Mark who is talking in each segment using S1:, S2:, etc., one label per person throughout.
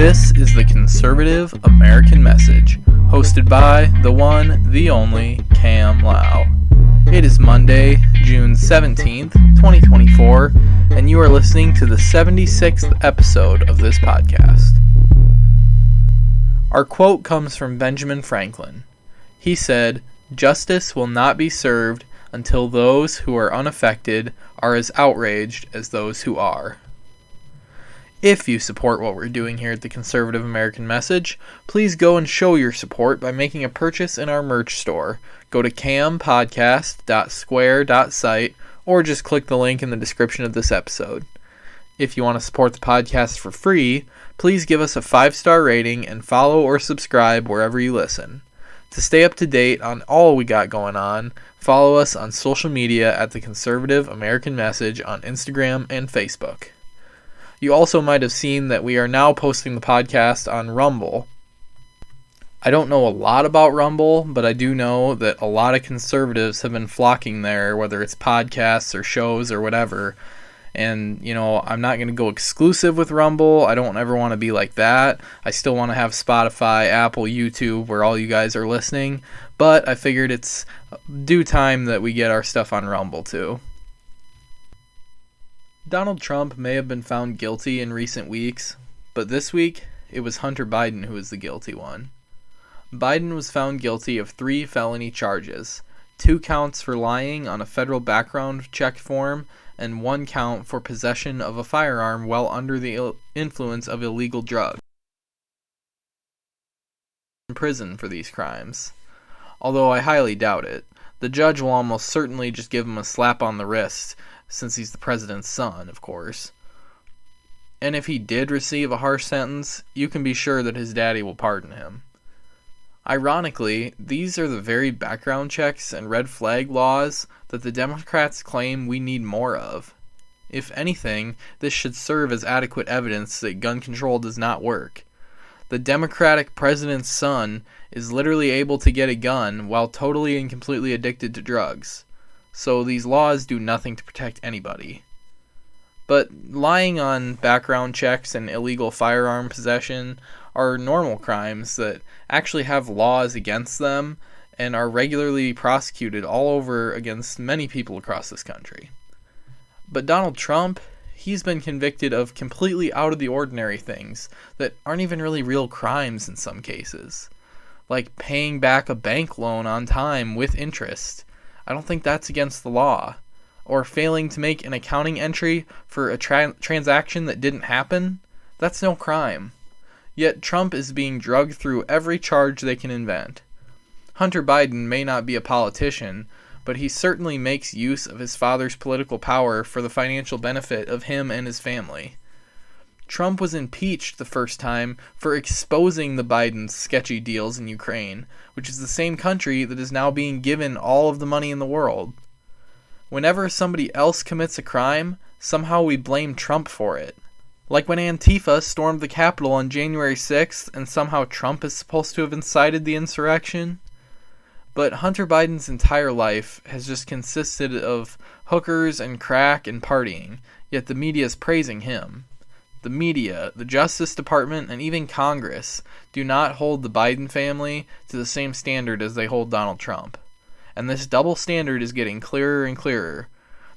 S1: This is the Conservative American Message, hosted by the one, the only, Cam Lau. It is Monday, June 17th, 2024, and you are listening to the 76th episode of this podcast. Our quote comes from Benjamin Franklin. He said, "Justice will not be served until those who are unaffected are as outraged as those who are." If you support what we're doing here at the Conservative American Message, please go and show your support by making a purchase in our merch store. Go to campodcast.square.site or just click the link in the description of this episode. If you want to support the podcast for free, please give us a 5-star rating and follow or subscribe wherever you listen. To stay up to date on all we got going on, follow us on social media at the Conservative American Message on Instagram and Facebook. You also might have seen that we are now posting the podcast on Rumble. I don't know a lot about Rumble, but I do know that a lot of conservatives have been flocking there, whether it's podcasts or shows or whatever. And, I'm not going to go exclusive with Rumble. I don't ever want to be like that. I still want to have Spotify, Apple, YouTube, where all you guys are listening. But I figured it's due time that we get our stuff on Rumble too. Donald Trump may have been found guilty in recent weeks, but this week, it was Hunter Biden who was the guilty one. Biden was found guilty of 3 felony charges, 2 counts for lying on a federal background check form, and 1 count for possession of a firearm while under the influence of illegal drugs. In prison for these crimes. Although I highly doubt it. The judge will almost certainly just give him a slap on the wrist, since he's the president's son, of course. And if he did receive a harsh sentence, you can be sure that his daddy will pardon him. Ironically, these are the very background checks and red flag laws that the Democrats claim we need more of. If anything, this should serve as adequate evidence that gun control does not work. The Democratic president's son is literally able to get a gun while totally and completely addicted to drugs. So these laws do nothing to protect anybody. But lying on background checks and illegal firearm possession are normal crimes that actually have laws against them and are regularly prosecuted all over against many people across this country. But Donald Trump, he's been convicted of completely out of the ordinary things that aren't even really real crimes in some cases. Like paying back a bank loan on time with interest. I don't think that's against the law. Or failing to make an accounting entry for a transaction that didn't happen. That's no crime. Yet Trump is being drugged through every charge they can invent. Hunter Biden may not be a politician, but he certainly makes use of his father's political power for the financial benefit of him and his family. Trump was impeached the first time for exposing the Bidens' sketchy deals in Ukraine, which is the same country that is now being given all of the money in the world. Whenever somebody else commits a crime, somehow we blame Trump for it. Like when Antifa stormed the Capitol on January 6th and somehow Trump is supposed to have incited the insurrection. But Hunter Biden's entire life has just consisted of hookers and crack and partying, yet the media is praising him. The media, the Justice Department, and even Congress do not hold the Biden family to the same standard as they hold Donald Trump. And this double standard is getting clearer and clearer.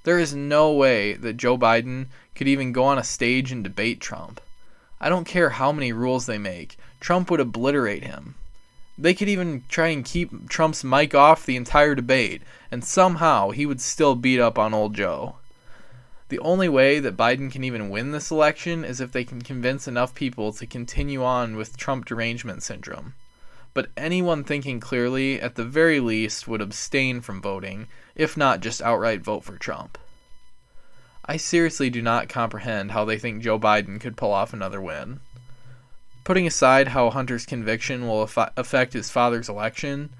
S1: There is no way that Joe Biden could even go on a stage and debate Trump. I don't care how many rules they make, Trump would obliterate him. They could even try and keep Trump's mic off the entire debate, and somehow he would still beat up on old Joe. The only way that Biden can even win this election is if they can convince enough people to continue on with Trump derangement syndrome. But anyone thinking clearly, at the very least, would abstain from voting, if not just outright vote for Trump. I seriously do not comprehend how they think Joe Biden could pull off another win. Putting aside how Hunter's conviction will affect his father's election,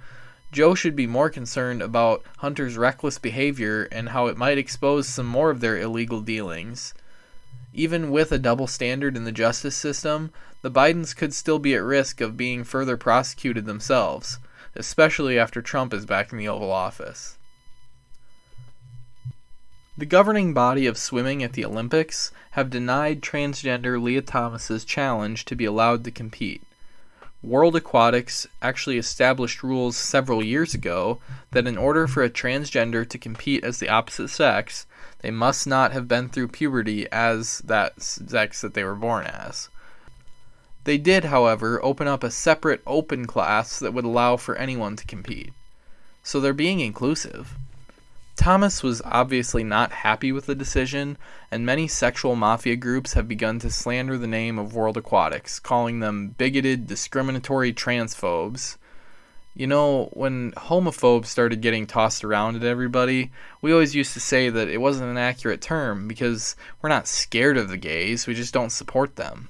S1: Joe should be more concerned about Hunter's reckless behavior and how it might expose some more of their illegal dealings. Even with a double standard in the justice system, the Bidens could still be at risk of being further prosecuted themselves, especially after Trump is back in the Oval Office. The governing body of swimming at the Olympics have denied transgender Lia Thomas's challenge to be allowed to compete. World Aquatics actually established rules several years ago that in order for a transgender to compete as the opposite sex, they must not have been through puberty as that sex that they were born as. They did, however, open up a separate open class that would allow for anyone to compete. So they're being inclusive. Thomas was obviously not happy with the decision, and many sexual mafia groups have begun to slander the name of World Aquatics, calling them bigoted, discriminatory transphobes. You know, when homophobes started getting tossed around at everybody, we always used to say that it wasn't an accurate term because we're not scared of the gays, we just don't support them.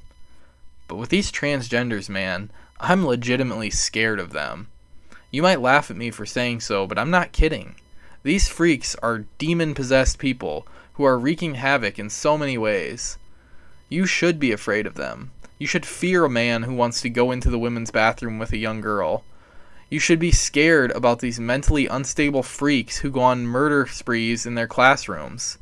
S1: But with these transgenders, man, I'm legitimately scared of them. You might laugh at me for saying so, but I'm not kidding. These freaks are demon-possessed people who are wreaking havoc in so many ways. You should be afraid of them. You should fear a man who wants to go into the women's bathroom with a young girl. You should be scared about these mentally unstable freaks who go on murder sprees in their classrooms.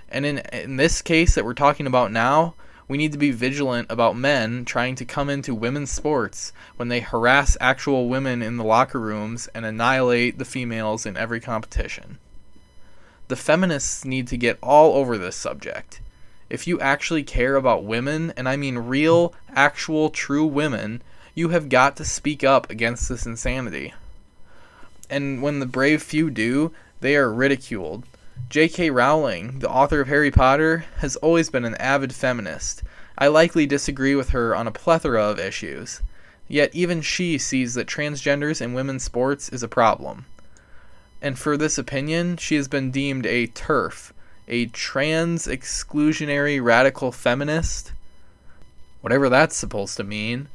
S1: And in this case that we're talking about now, we need to be vigilant about men trying to come into women's sports when they harass actual women in the locker rooms and annihilate the females in every competition. The feminists need to get all over this subject. If you actually care about women, and I mean real, actual, true women, you have got to speak up against this insanity. And when the brave few do, they are ridiculed. J.K. Rowling, the author of Harry Potter, has always been an avid feminist. I likely disagree with her on a plethora of issues. Yet even she sees that transgenders in women's sports is a problem. And for this opinion, she has been deemed a TERF, a trans-exclusionary radical feminist. Whatever that's supposed to mean.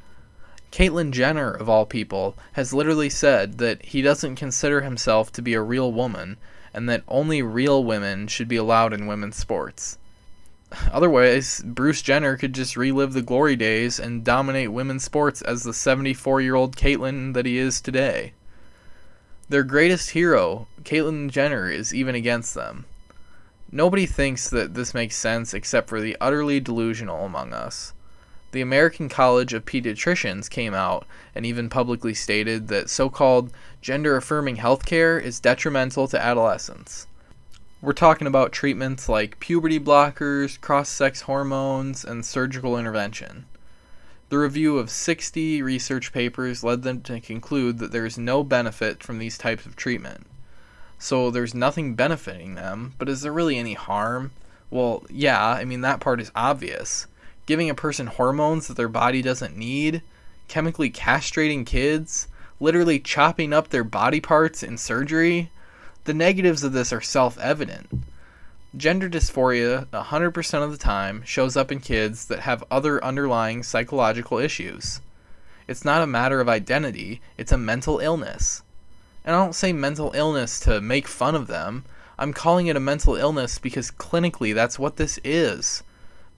S1: Caitlyn Jenner, of all people, has literally said that he doesn't consider himself to be a real woman, and that only real women should be allowed in women's sports. Otherwise, Bruce Jenner could just relive the glory days and dominate women's sports as the 74-year-old Caitlyn that he is today. Their greatest hero, Caitlyn Jenner, is even against them. Nobody thinks that this makes sense except for the utterly delusional among us. The American College of Pediatricians came out and even publicly stated that so-called gender-affirming healthcare is detrimental to adolescents. We're talking about treatments like puberty blockers, cross-sex hormones, and surgical intervention. The review of 60 research papers led them to conclude that there is no benefit from these types of treatment. So there's nothing benefiting them, but is there really any harm? Well, yeah, I mean that part is obvious. Giving a person hormones that their body doesn't need, chemically castrating kids, literally chopping up their body parts in surgery. The negatives of this are self-evident. Gender dysphoria 100% of the time shows up in kids that have other underlying psychological issues. It's not a matter of identity, it's a mental illness. And I don't say mental illness to make fun of them. I'm calling it a mental illness because clinically that's what this is.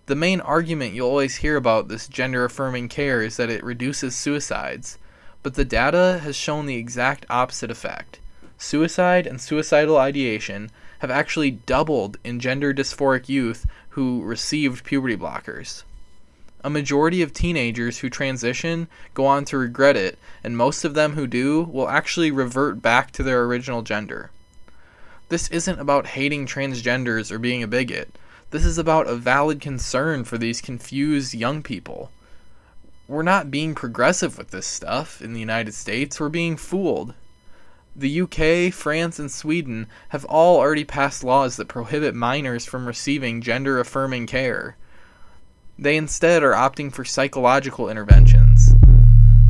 S1: The main argument you'll always hear about this gender-affirming care is that it reduces suicides, but the data has shown the exact opposite effect. Suicide and suicidal ideation have actually doubled in gender dysphoric youth who received puberty blockers. A majority of teenagers who transition go on to regret it, and most of them who do will actually revert back to their original gender. This isn't about hating transgenders or being a bigot. This is about a valid concern for these confused young people. We're not being progressive with this stuff in the United States, we're being fooled. The UK, France, and Sweden have all already passed laws that prohibit minors from receiving gender-affirming care. They instead are opting for psychological interventions.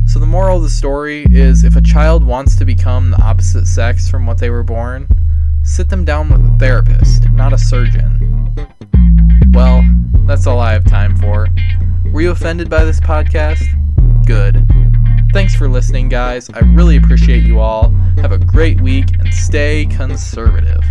S1: So the moral of the story is if a child wants to become the opposite sex from what they were born, sit them down with a therapist, not a surgeon. Well, that's all I have time for. Were you offended by this podcast? Good. Thanks for listening, guys. I really appreciate you all. Have a great week and stay conservative.